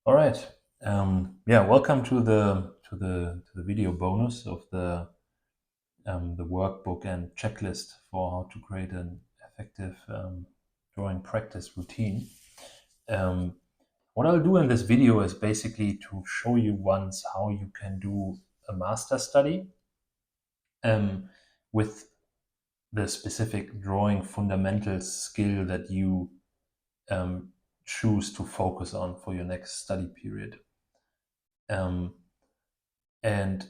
All right. Yeah, welcome to the video bonus of the workbook and checklist for how to create an effective drawing practice routine. Um, what I'll do in this video is basically to show you once how you can do a master study um, with the specific drawing fundamentals skill that you um, choose to focus on for your next study period. Um, and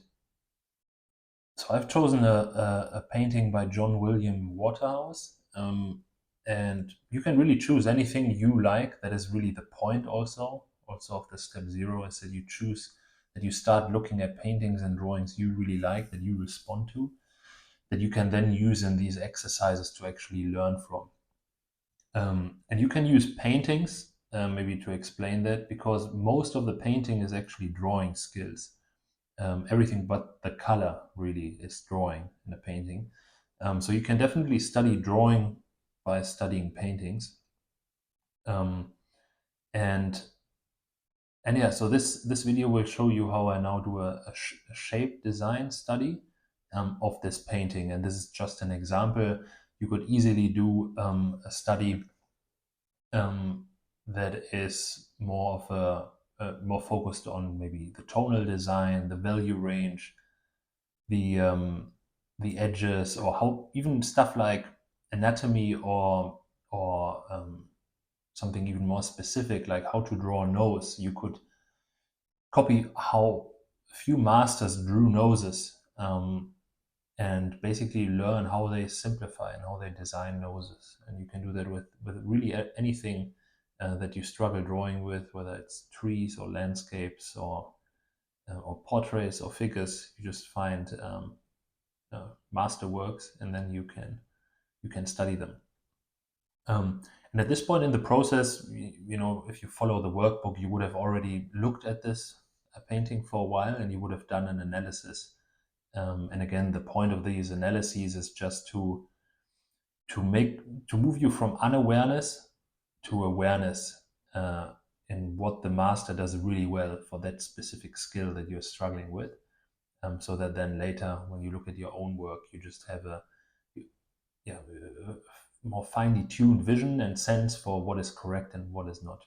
So I've chosen a painting by John William Waterhouse, and you can really choose anything you like. That is really the point also of the step zero, is that you choose, that you start looking at paintings and drawings you really like, that you respond to, that you can then use in these exercises to actually learn from. And you can use paintings, maybe to explain that, because most of the painting is actually drawing skills. Everything but the color really is drawing in a painting. So you can definitely study drawing by studying paintings. Um, and and yeah, so this video will show you how I now do a shape design study of this painting. And this is just an example. You could easily do a study that is more of more focused on maybe the tonal design, the value range, the the edges, or how even stuff like anatomy, or something even more specific like how to draw a nose. You could copy how a few masters drew noses, and basically learn how they simplify and how they design noses. And you can do that with really anything that you struggle drawing with, whether it's trees or landscapes or portraits or figures. You just find masterworks, and then you can study them. And at this point in the process, if you follow the workbook, you would have already looked at this painting for a while, and you would have done an analysis. And again, the point of these analyses is just to move you from unawareness to awareness, in what the master does really well for that specific skill that you're struggling with. So that then later, when you look at your own work, you just have a yeah, more finely tuned vision and sense for what is correct and what is not.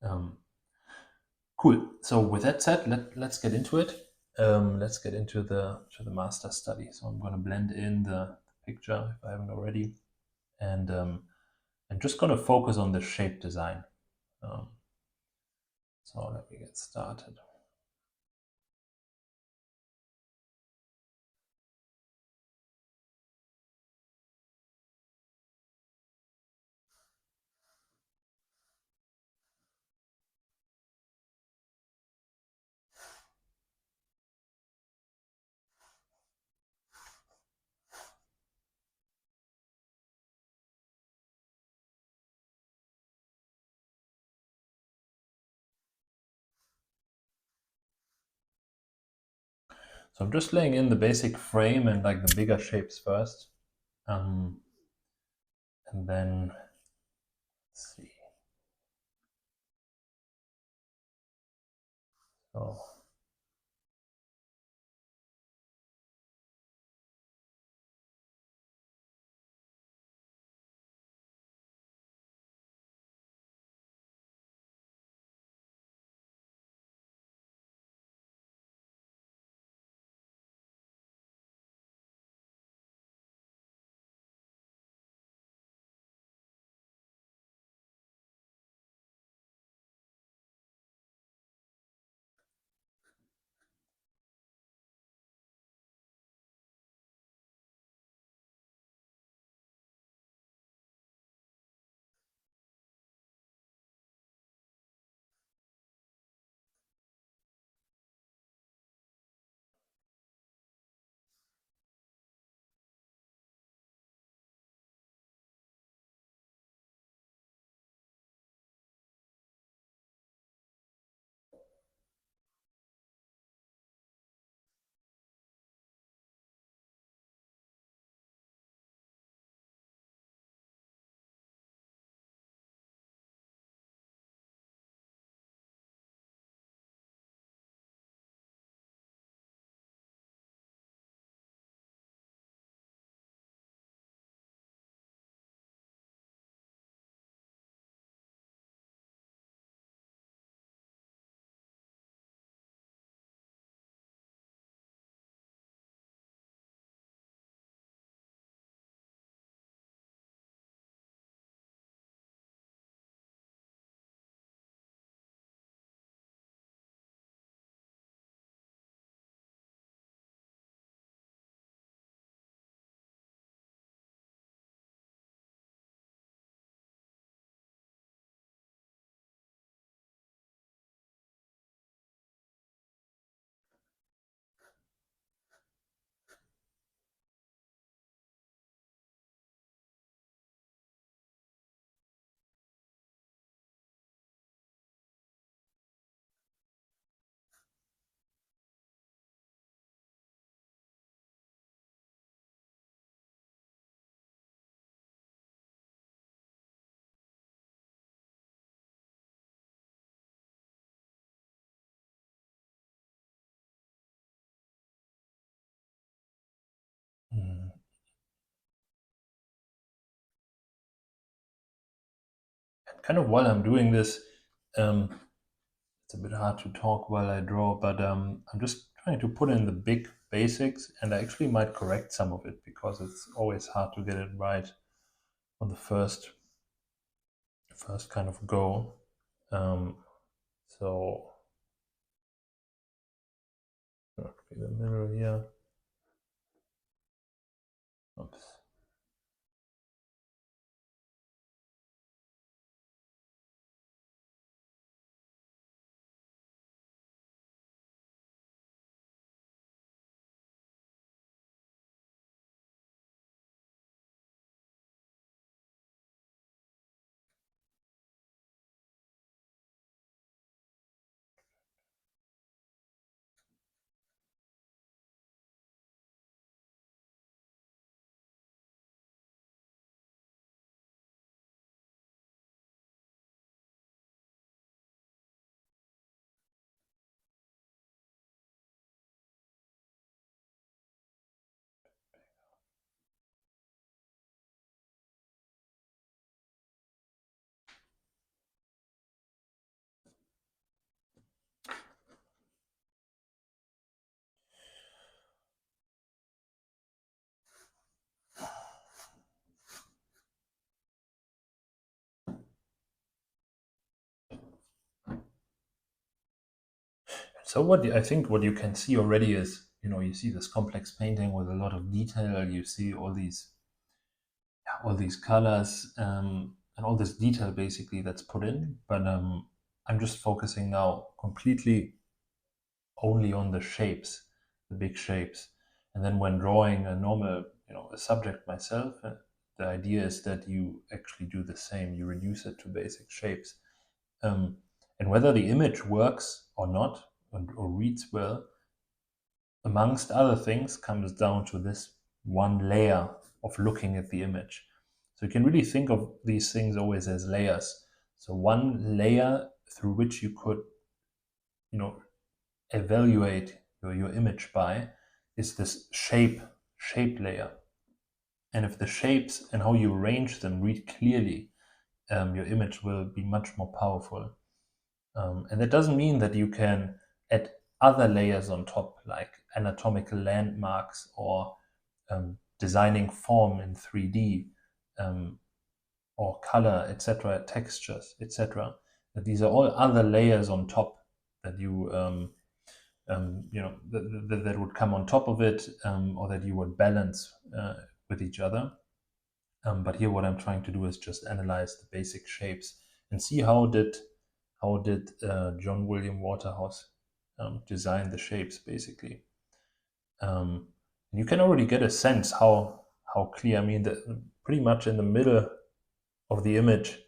Um, cool. So with that said, let's get into it. Let's get into the master study. So I'm going to blend in the picture if I haven't already, and I'm just going to focus on the shape design. Um, so let me get started. So I'm just laying in the basic frame and like the bigger shapes first, and then let's see. So kind of while I'm doing this, it's a bit hard to talk while I draw, but I'm just trying to put in the big basics, and I actually might correct some of it because it's always hard to get it right on the first kind of go. So the middle here. Oops. So I think what you can see already is, you see this complex painting with a lot of detail. You see all these colors, and all this detail basically that's put in. But I'm just focusing now completely only on the shapes, the big shapes. And then when drawing a normal, a subject myself, the idea is that you actually do the same. You reduce it to basic shapes. And whether the image works or not, or reads well, amongst other things, comes down to this one layer of looking at the image. So you can really think of these things always as layers. So one layer through which you could, evaluate your image by is this shape layer. And if the shapes and how you arrange them read clearly, your image will be much more powerful. And that doesn't mean that you can add other layers on top, like anatomical landmarks or designing form in 3D, or color, etc., textures, etc. These are all other layers on top that you that would come on top of it, or that you would balance with each other. But here, what I'm trying to do is just analyze the basic shapes and see how did John William Waterhouse design the shapes, basically. You can already get a sense how clear. I mean, pretty much in the middle of the image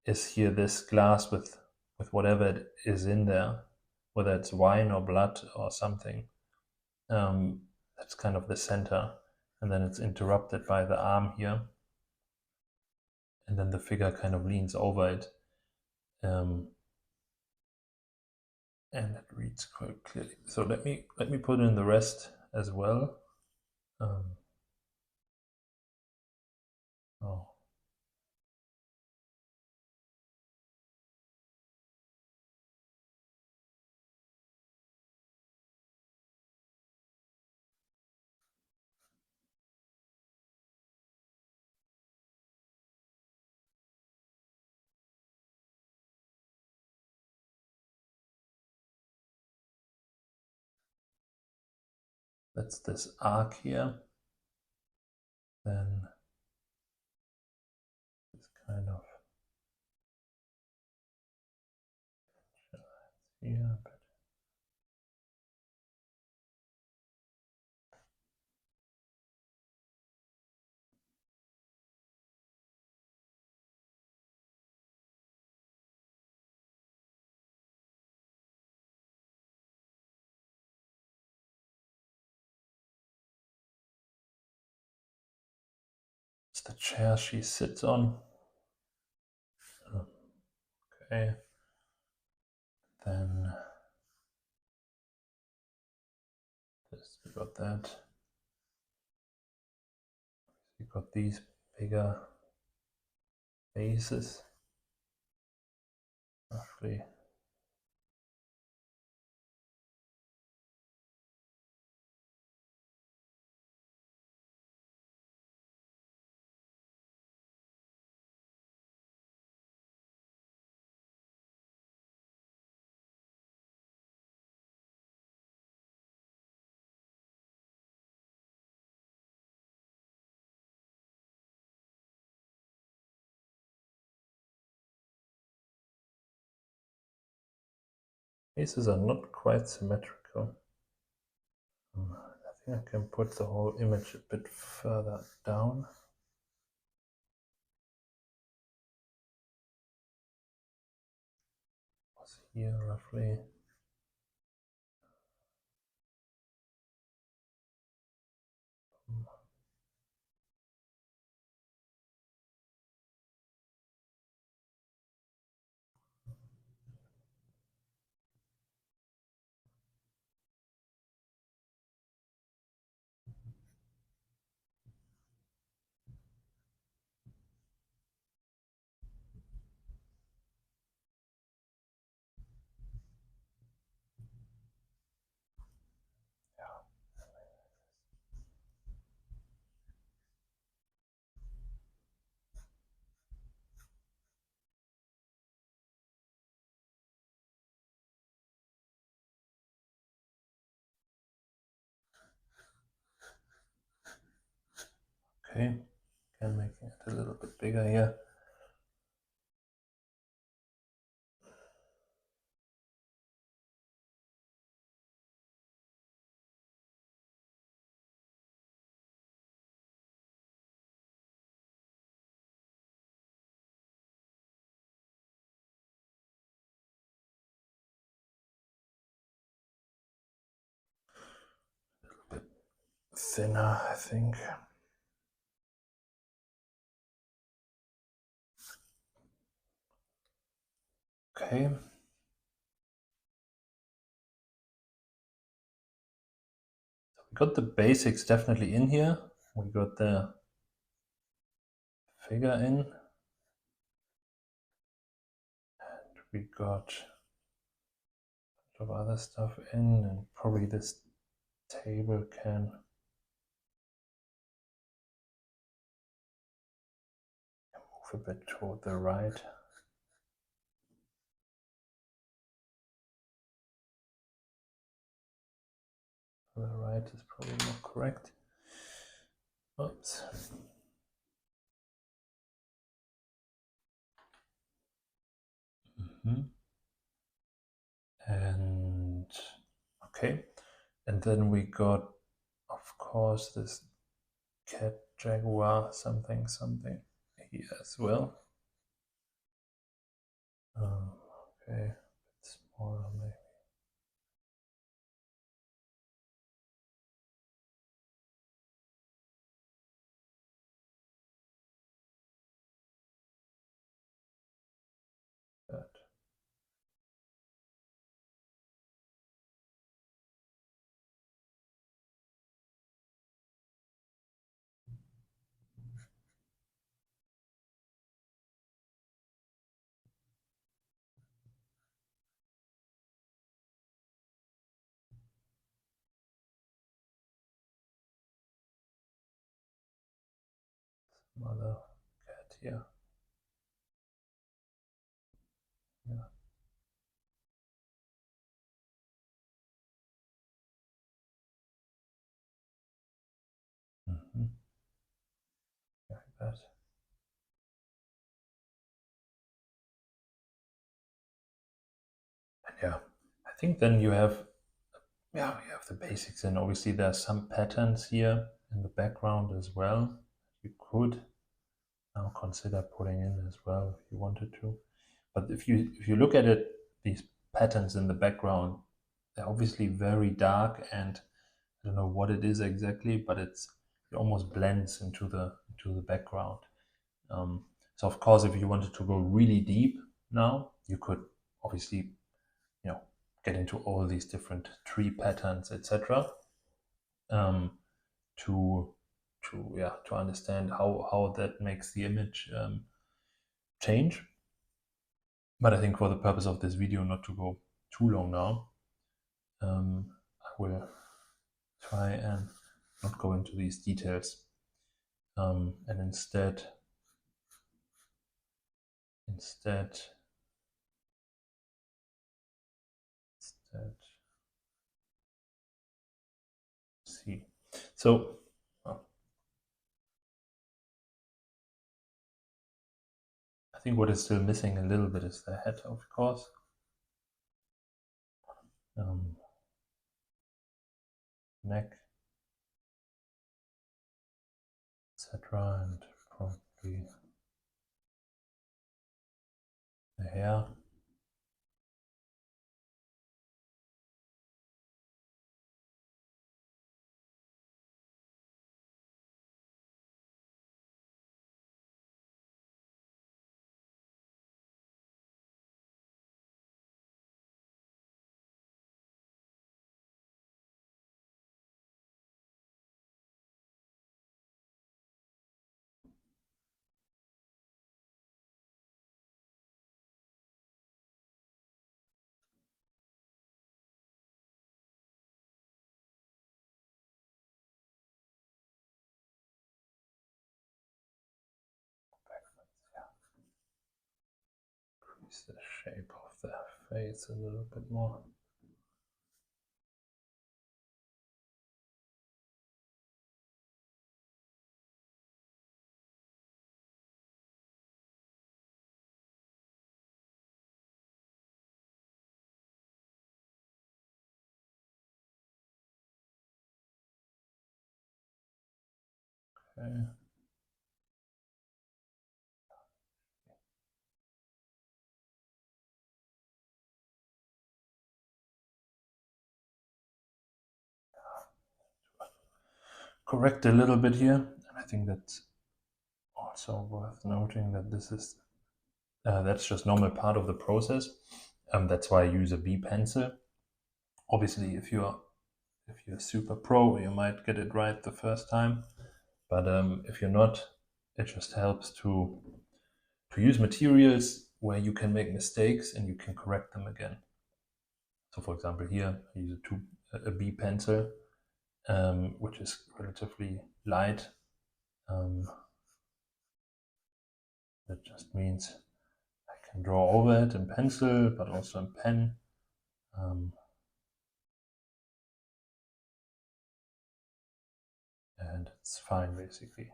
is here this glass with whatever it is in there, whether it's wine or blood or something. That's kind of the center, and then it's interrupted by the arm here, and then the figure kind of leans over it, and it reads quite clearly. So let me put in the rest as well. Oh. That's this arc here. Then this kind of here. It's the chair she sits on. Okay. Then this, we got that. We got these bigger bases. roughly. Faces are not quite symmetrical. I think I can put the whole image a bit further down. What's here roughly? Okay, can make it a little bit bigger here. A little bit thinner, I think. Okay. We got the basics definitely in here. We got the figure in. And we got a bunch of other stuff in, and probably this table can move a bit toward the right. The right is probably more correct. Oops. And okay, and then we got, of course, this cat jaguar something here as well. Okay, a bit smaller maybe. That. Some other cat here. Yeah. Like that. And yeah, I think then you have the basics, and obviously there's some patterns here in the background as well. You could now consider putting in as well if you wanted to. But if you look at it, these patterns in the background, they're obviously very dark, and I don't know what it is exactly, but it almost blends into the background. So of course, if you wanted to go really deep now, you could obviously, get into all these different tree patterns, etc. To understand how that makes the image change. But I think for the purpose of this video, not to go too long now, I will try and not go into these details, and instead see. So I think what is still missing a little bit is the head, of course. Neck, etc., and probably the hair. Increase the shape of the face a little bit more. Okay. Correct a little bit here, and I think that's also worth noting that this is that's just normal part of the process. That's why I use a B pencil. Obviously, if you're super pro, you might get it right the first time, but if you're not, it just helps to use materials where you can make mistakes and you can correct them again. So, for example, here I use a B pencil, which is relatively light. That just means I can draw over it in pencil, but also in pen. And it's fine, basically.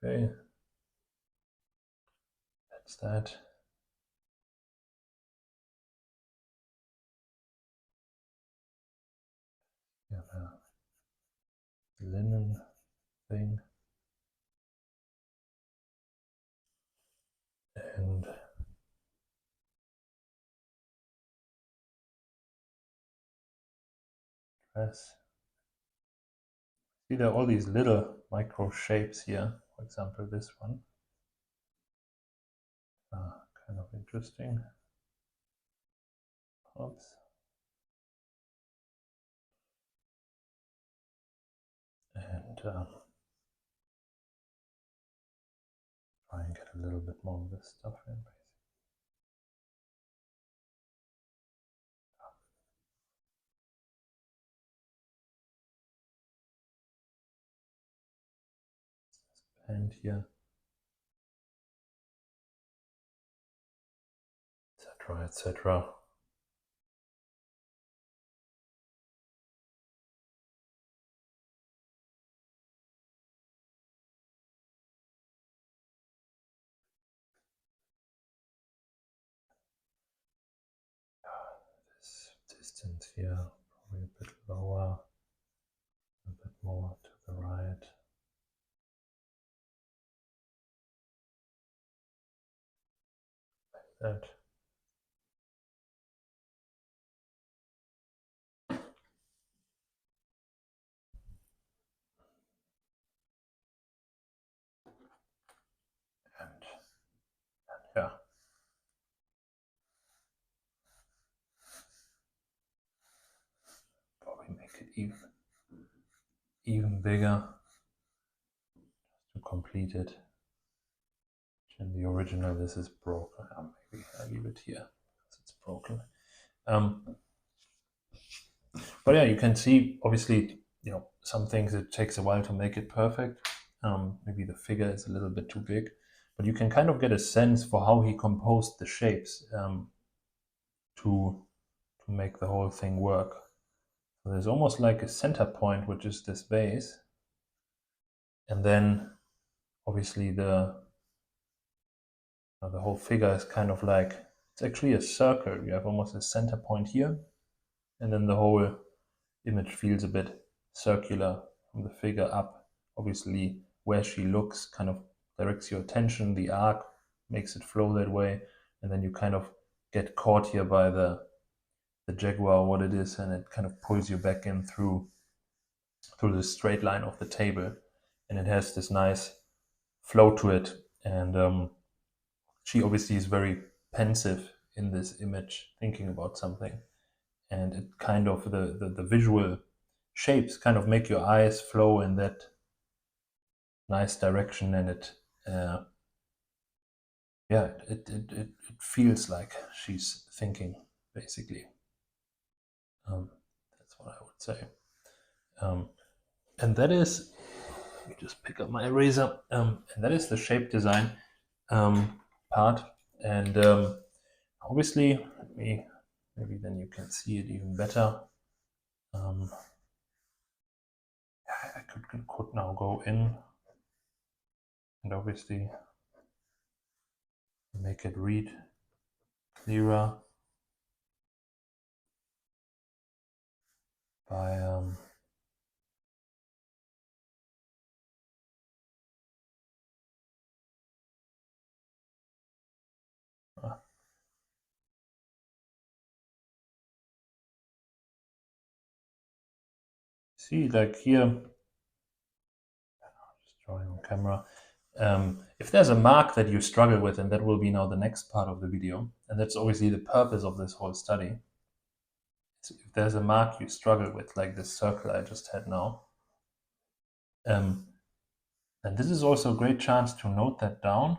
Okay, that's that. We have a linen thing. And dress. See, there are all these little micro shapes here. For example, this one. Kind of interesting. Oops. And try and get a little bit more of this stuff in. And here, etc., etc. This distance here, probably a bit lower, a bit more to the right. that. And yeah, probably make it even bigger to complete it. In the original, this is broken. Maybe I leave it here because it's broken. But yeah, you can see, obviously, some things it takes a while to make it perfect. Maybe the figure is a little bit too big, but you can kind of get a sense for how he composed the shapes to make the whole thing work. So there's almost like a center point, which is this base, and then obviously the whole figure is kind of like, it's actually a circle. You have almost a center point here, and then the whole image feels a bit circular from the figure up. Obviously, where she looks kind of directs your attention. The arc makes it flow that way, and then you kind of get caught here by the jaguar, what it is, and it kind of pulls you back in through the straight line of the table, and it has this nice flow to it. And she obviously is very pensive in this image, thinking about something, and it kind of the visual shapes kind of make your eyes flow in that nice direction, and it feels like she's thinking, basically. That's what I would say. And that is, let me just pick up my eraser, and that is the shape design part. And obviously, maybe then you can see it even better. I could now go in and obviously make it read clearer by see, like here, just drawing on camera. If there's a mark that you struggle with, and that will be now the next part of the video, and that's obviously the purpose of this whole study. So if there's a mark you struggle with, like this circle I just had now, and this is also a great chance to note that down,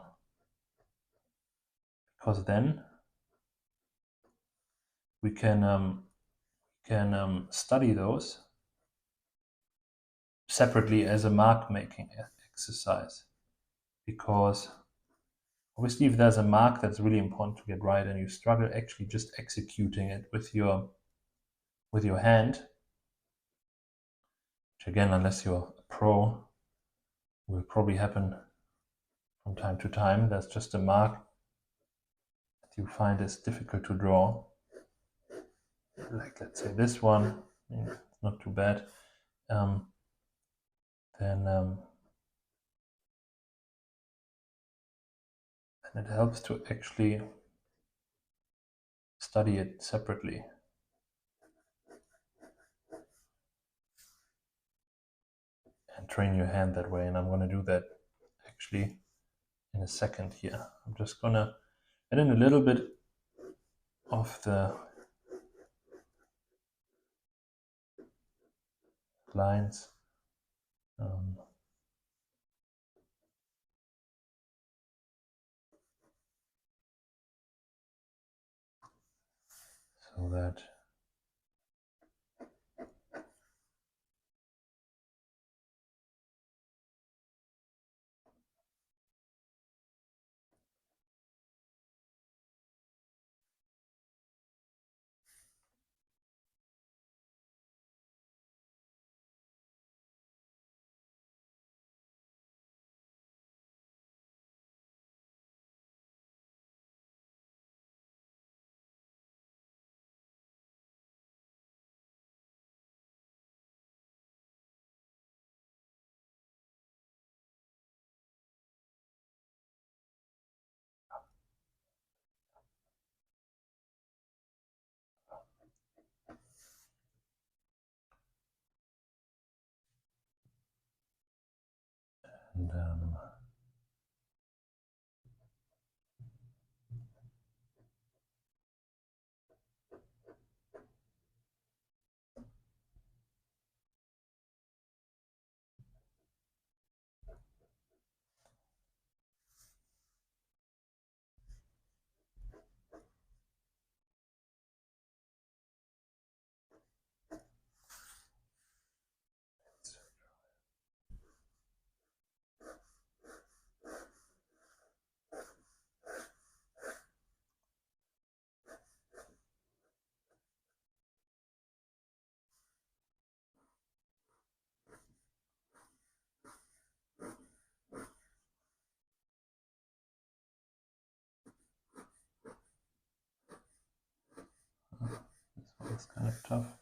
because then we can study those separately as a mark making exercise. Because obviously, if there's a mark that's really important to get right and you struggle actually just executing it with your hand, which again, unless you're a pro, will probably happen from time to time. There's just a mark that you find is difficult to draw. Like, let's say this one, not too bad. Then it helps to actually study it separately. And train your hand that way. And I'm going to do that actually in a second here. I'm just going to add in a little bit of the lines. So that And it's kind of tough.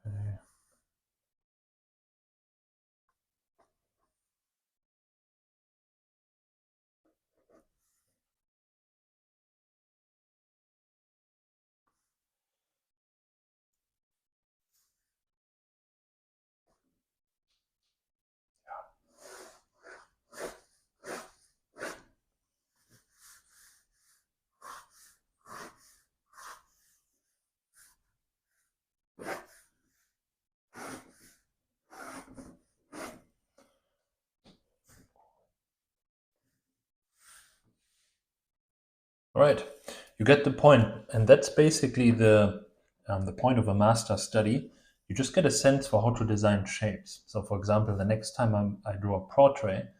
Okay. All right, you get the point, and that's basically the point of a master study. You just get a sense for how to design shapes. So, for example, the next time I draw a portrait,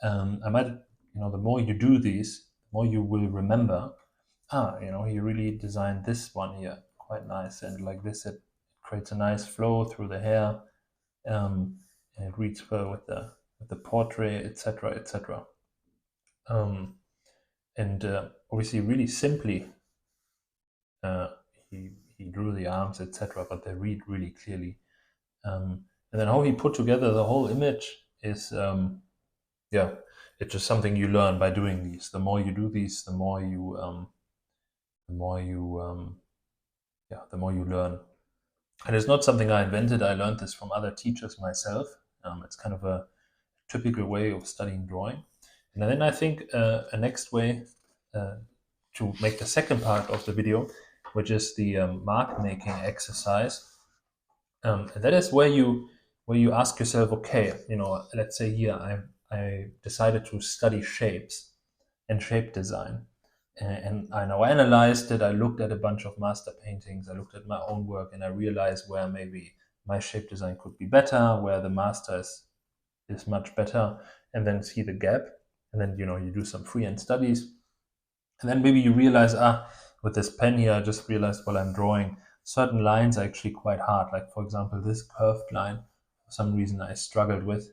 I might, the more you do these, the more you will remember. He really designed this one here quite nice, and like this, it creates a nice flow through the hair, and it reads well with the portrait, etc., etc. And obviously, really simply, uh, he drew the arms, etc., but they read really clearly. And then how he put together the whole image is, it's just something you learn by doing these. The more you do these, the more you learn. And it's not something I invented. I learned this from other teachers myself. It's kind of a typical way of studying drawing. And then I think a next way to make the second part of the video, which is the mark making exercise. And that is where you ask yourself, okay, let's say here I decided to study shapes and shape design. And I now analyzed it. I looked at a bunch of master paintings. I looked at my own work, and I realized where maybe my shape design could be better, where the master is much better, and then see the gap. And then you do some freehand studies, and then maybe you realize, with this pen here, I just realized while I'm drawing, certain lines are actually quite hard. Like, for example, this curved line, for some reason I struggled with.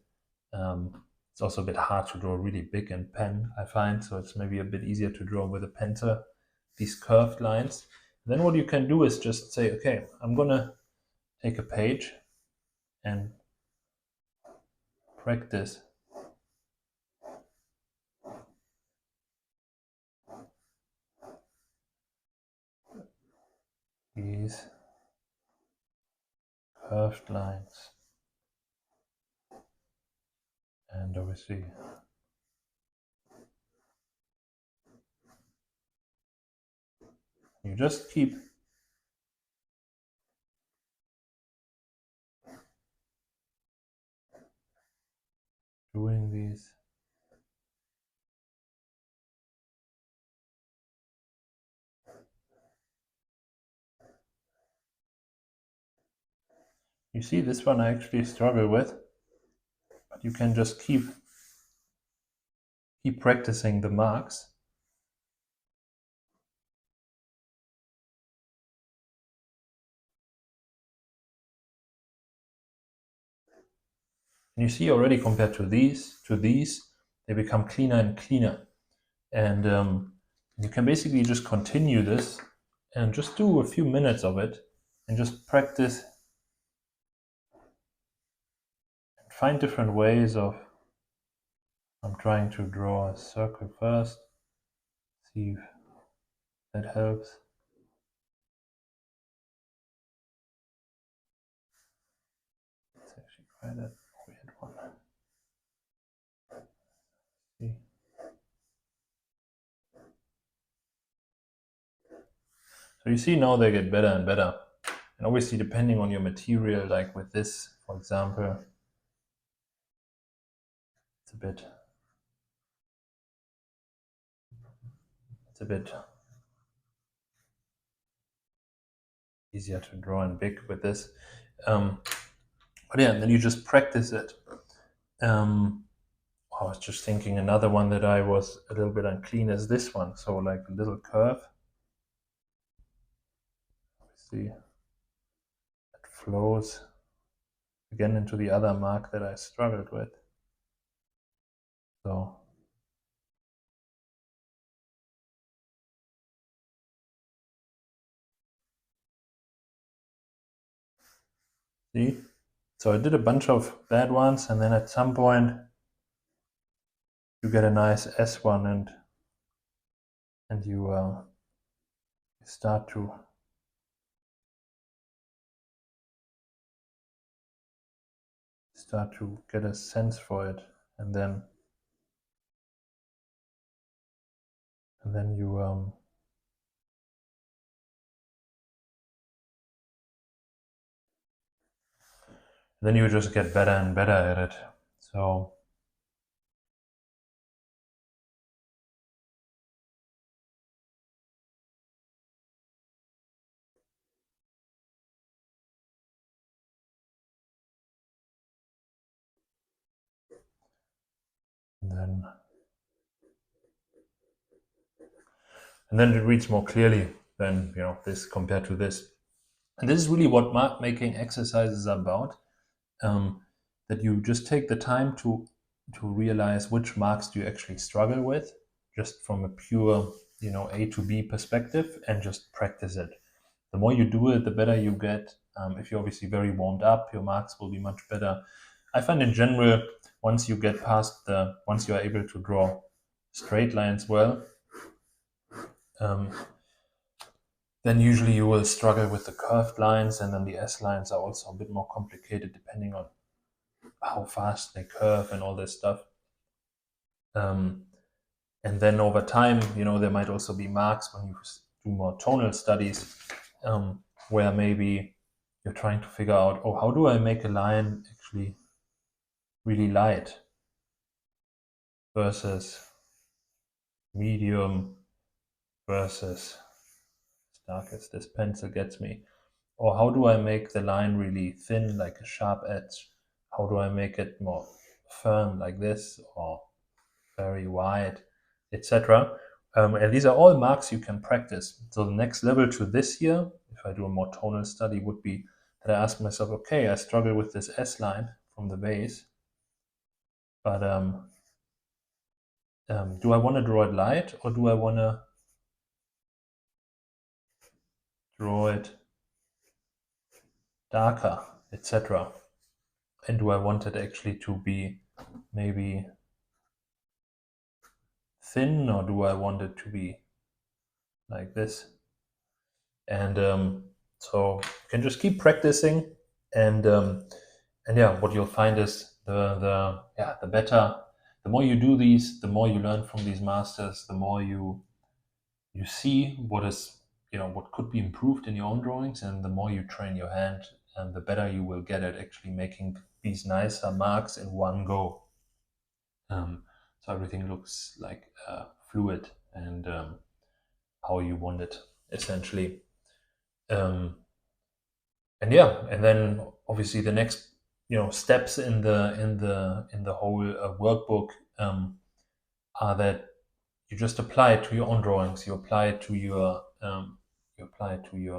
It's also a bit hard to draw really big in pen, I find, so it's maybe a bit easier to draw with a pencil, these curved lines. Then what you can do is just say, okay, I'm gonna take a page and practice these curved lines. And obviously, you just keep doing these. You see, this one I actually struggle with, but you can just keep practicing the marks. And you see already, compared to these, they become cleaner and cleaner. And you can basically just continue this and just do a few minutes of it and just practice and find different ways of. I'm trying to draw a circle first, see if that helps. Let's actually try that weird one. See. So you see now they get better and better. And obviously depending on your material, like with this, for example, it's a bit easier to draw in big with this. But yeah, and then you just practice it. I was just thinking another one that I was a little bit unclean is this one. So like a little curve. See, it flows again into the other mark that I struggled with. So see, so I did a bunch of bad ones, and then at some point you get a nice S one, and you start to get a sense for it, and then you then you just get better and better at it. So and then it reads more clearly than this compared to this. And this is really what mark making exercises are about. That you just take the time to realize which marks do you actually struggle with, just from a pure A to B perspective, and just practice it. The more you do it, the better you get. If you're obviously very warmed up, your marks will be much better. I find in general, once you are able to draw straight lines well, then usually you will struggle with the curved lines, and then the S lines are also a bit more complicated depending on how fast they curve and all this stuff. And then over time, there might also be marks when you do more tonal studies, where maybe you're trying to figure out, oh, how do I make a line actually really light versus medium versus as dark as this pencil gets me? Or how do I make the line really thin, like a sharp edge? How do I make it more firm, like this, or very wide, etc.? And these are all marks you can practice. So the next level to this here, if I do a more tonal study, would be that I ask myself, okay, I struggle with this S line from the base, but do I want to draw it light, or do I want to draw it darker, etc.? And do I want it actually to be maybe thin, or do I want it to be like this? And so you can just keep practicing, and yeah, what you'll find is the better, the more you do these, the more you learn from these masters, the more you see what is what could be improved in your own drawings, and the more you train your hand, and the better you will get at actually making these nicer marks in one go. So everything looks like fluid and how you want it, essentially. And yeah, and then obviously the next steps in the whole workbook are that you just apply it to your own drawings. You apply it to your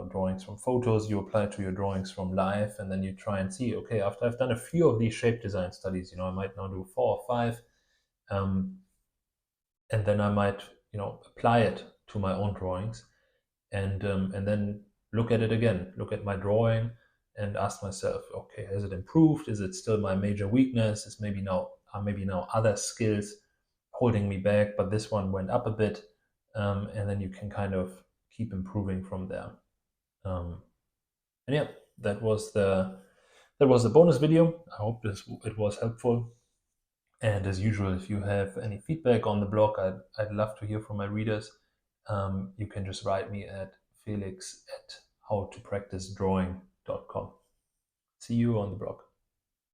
drawings from photos. You apply it to your drawings from life, and then you try and see, okay, after I've done a few of these shape design studies, I might now do 4 or 5. and then I might, apply it to my own drawings, and then look at it again, look at my drawing, and ask myself, okay, has it improved? Is it still my major weakness? Is maybe now other skills holding me back, but this one went up a bit, and then you can kind of keep improving from there. And yeah, that was the bonus video. I hope it was helpful. And as usual, if you have any feedback on the blog, I'd love to hear from my readers. You can just write me at felix@howtopracticedrawing.com. See you on the blog.